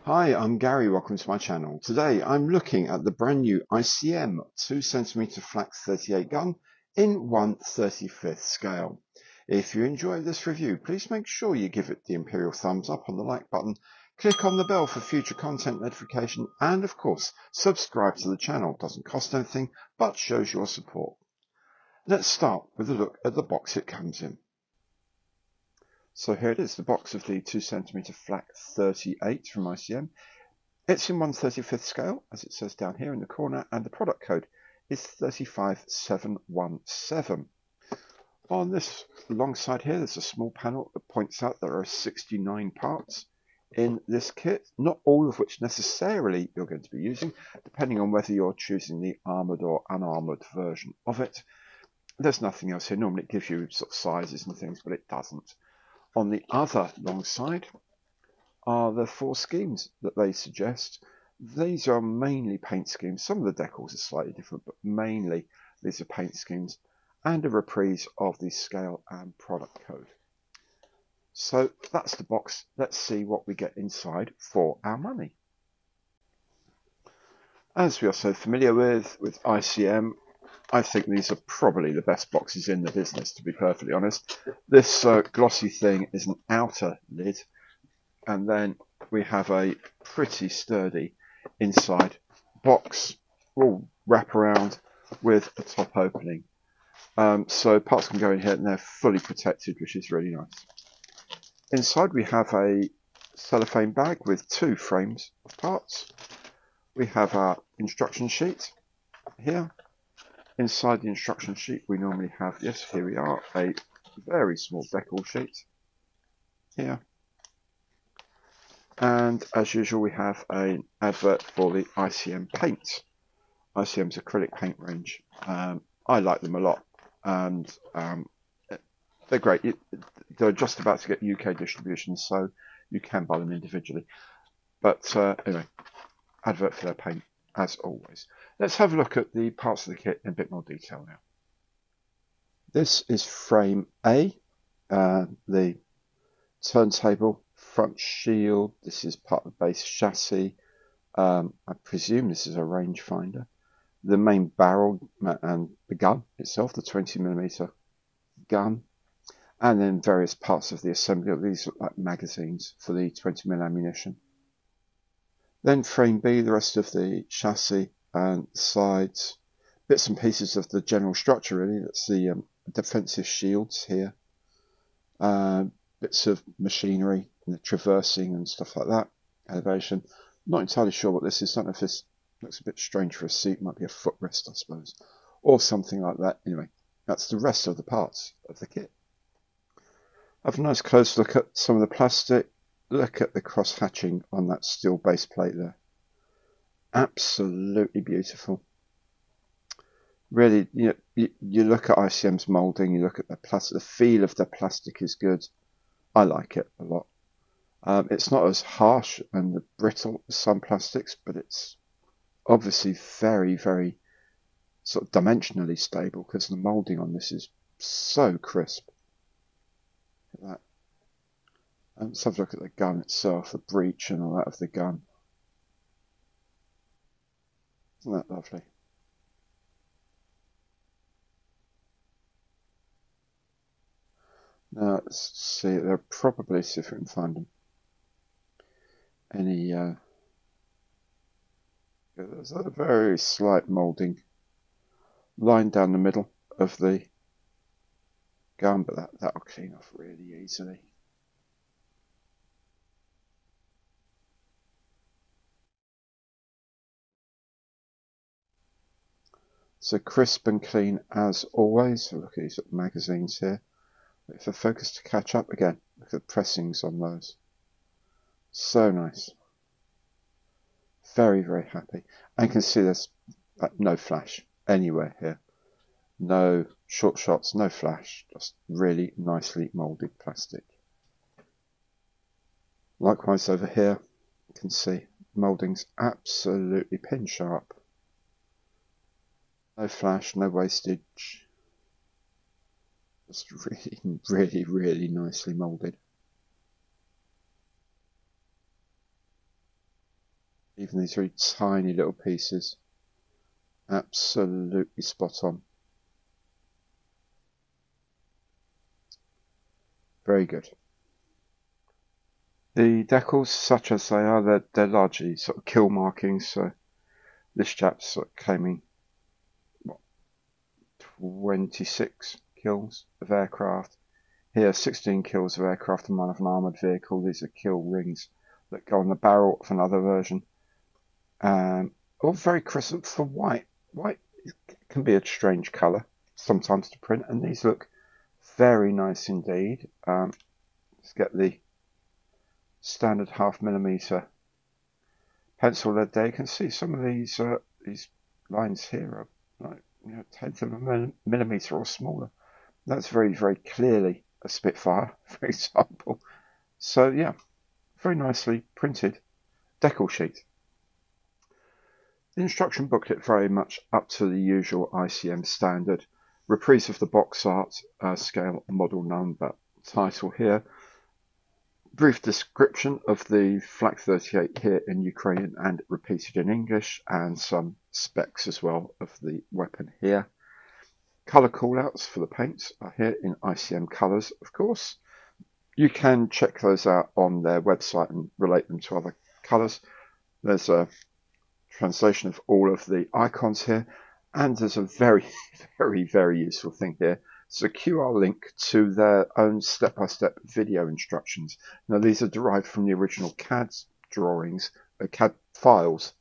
Hi, I'm Gary. Welcome to my channel. Today I'm looking at the brand new ICM 2cm Flak 38 gun in 1/35th scale. If you enjoy this review, please make sure you give it the imperial thumbs up on the like button, click on the bell for future content notification, and of course subscribe to the channel. It doesn't cost anything but shows your support. Let's start with a look at the box it comes in. So here it is, the box of the 2cm Flak 38 from ICM. It's in 1/35th scale, as it says down here in the corner, and the product code is 35717. On this long side here, there's a small panel that points out there are 69 parts in this kit, not all of which necessarily you're going to be using, depending on whether you're choosing the armoured or unarmoured version of it. There's nothing else here. Normally it gives you sort of sizes and things, but it doesn't. On the other long side are the 4 schemes that they suggest. These are mainly paint schemes. Some of the decals are slightly different, but mainly these are paint schemes and a reprise of the scale and product code. So that's the box. Let's see what we get inside for our money. As we are so familiar with ICM, I think these are probably the best boxes in the business, to be perfectly honest. This glossy thing is an outer lid, and then we have a pretty sturdy inside box, all wrap around with a top opening. So parts can go in here and they're fully protected, which is really nice. Inside we have a cellophane bag with 2 frames of parts. We have our instruction sheet here. Inside the instruction sheet we normally have, yes, here we are, a very small decal sheet here. And as usual we have an advert for the ICM paint. ICM's acrylic paint range. I like them a lot, and they're great. They're just about to get UK distribution, so you can buy them individually. But anyway, advert for their paint as always. Let's have a look at the parts of the kit in a bit more detail now. This is frame A, the turntable, front shield. This is part of the base chassis. I presume this is a rangefinder. The main barrel and the gun itself, the 20mm gun, and then various parts of the assembly. These look like magazines for the 20mm ammunition. Then frame B, the rest of the chassis and sides, bits and pieces of the general structure really. That's the defensive shields here, bits of machinery, the traversing and stuff like that, elevation. Not entirely sure what this is. Don't know if this looks a bit strange for a seat. Might be a footrest, I suppose, or something like that. Anyway, that's the rest of the parts of the kit. Have a nice close look at some of the plastic. Look at the cross hatching on that steel base plate there. Absolutely beautiful. Really, you look at ICM's moulding, you look at the plastic, the feel of the plastic is good. I like it a lot. It's not as harsh and brittle as some plastics, but it's obviously very, very sort of dimensionally stable because the moulding on this is so crisp. Look at that. And let's have a look at the gun itself, the breech and all that of the gun. Isn't that lovely? Now let's see, they'll probably see if we can find them. Any, there's a very slight moulding line down the middle of the gun, but that'll clean off really easily. So crisp and clean as always. So look at these magazines here. Wait for focus to catch up again. Look at the pressings on those. So nice. Very, very happy. And you can see there's no flash anywhere here. No short shots, no flash. Just really nicely moulded plastic. Likewise over here, you can see moulding's absolutely pin sharp. No flash, no wastage. Just really, really, really nicely moulded. even these very tiny little pieces. Absolutely spot on. Very good. The decals, such as they are, they're largely sort of kill markings. So this chap's sort of claiming what, 26 kills of aircraft. Here, 16 kills of aircraft and one of an armoured vehicle. These are kill rings that go on the barrel of another version. All very crisp for white. White can be a strange colour sometimes to print, and these look very nice indeed. Let's get the standard 0.5mm pencil lead there. You can see some of these lines here are like 1/10 of a millimetre or smaller. That's very, very clearly a Spitfire, for example. So yeah, very nicely printed decal sheet. The instruction booklet very much up to the usual ICM standard. Reprise of the box art, scale, model number, title here. Brief description of the Flak 38 here in Ukrainian and repeated in English, and some specs as well of the weapon here. Colour callouts for the paints are here in ICM colours, of course. You can check those out on their website and relate them to other colours. There's a translation of all of the icons here, and there's a very, very, very useful thing here. It's a QR link to their own step-by-step video instructions. Now, these are derived from the original CAD drawings, CAD files,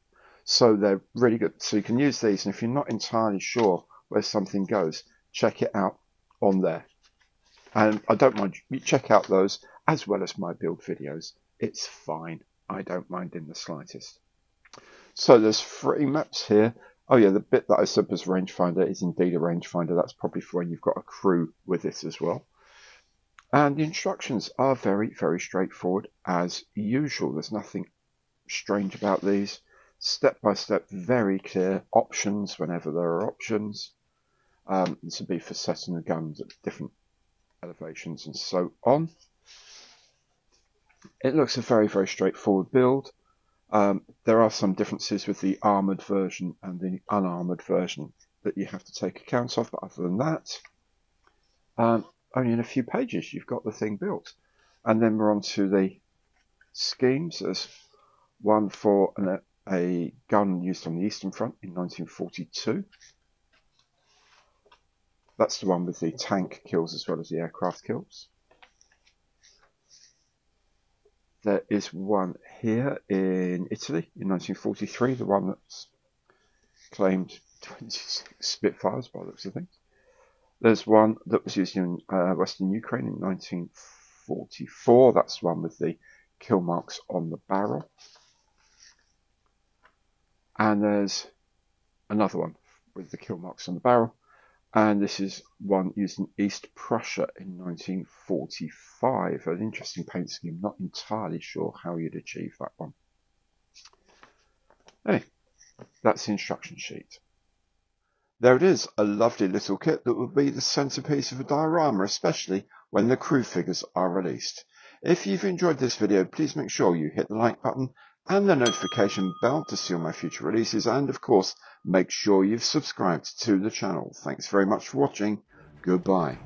so they're really good. So you can use these, and if you're not entirely sure where something goes, check it out on there. And I don't mind, you check out those as well as my build videos. It's fine. I don't mind in the slightest. So there's 3 maps here. Oh yeah, the bit that I said was rangefinder is indeed a rangefinder. That's probably for when you've got a crew with it as well. And the instructions are very, very straightforward as usual. There's nothing strange about these. Step by step, very clear. Options whenever there are options. This would be for setting the guns at different elevations and so on. It looks a very, very straightforward build. There are some differences with the armoured version and the unarmoured version that you have to take account of, but other than that, only in a few pages you've got the thing built. And then we're on to the schemes. There's one for a gun used on the Eastern Front in 1942. That's the one with the tank kills as well as the aircraft kills. There is one here in Italy in 1943, the one that's claimed 26 Spitfires by the looks of things. There's one that was used in Western Ukraine in 1944. That's one with the kill marks on the barrel. And there's another one with the kill marks on the barrel. And this is one used in East Prussia in 1945. An interesting paint scheme. Not entirely sure how you'd achieve that one. Anyway, that's the instruction sheet. There it is, a lovely little kit that will be the centerpiece of a diorama, especially when the crew figures are released. If you've enjoyed this video, please make sure you hit the like button and the notification bell to see all my future releases, and of course make sure you've subscribed to the channel. Thanks very much for watching. Goodbye.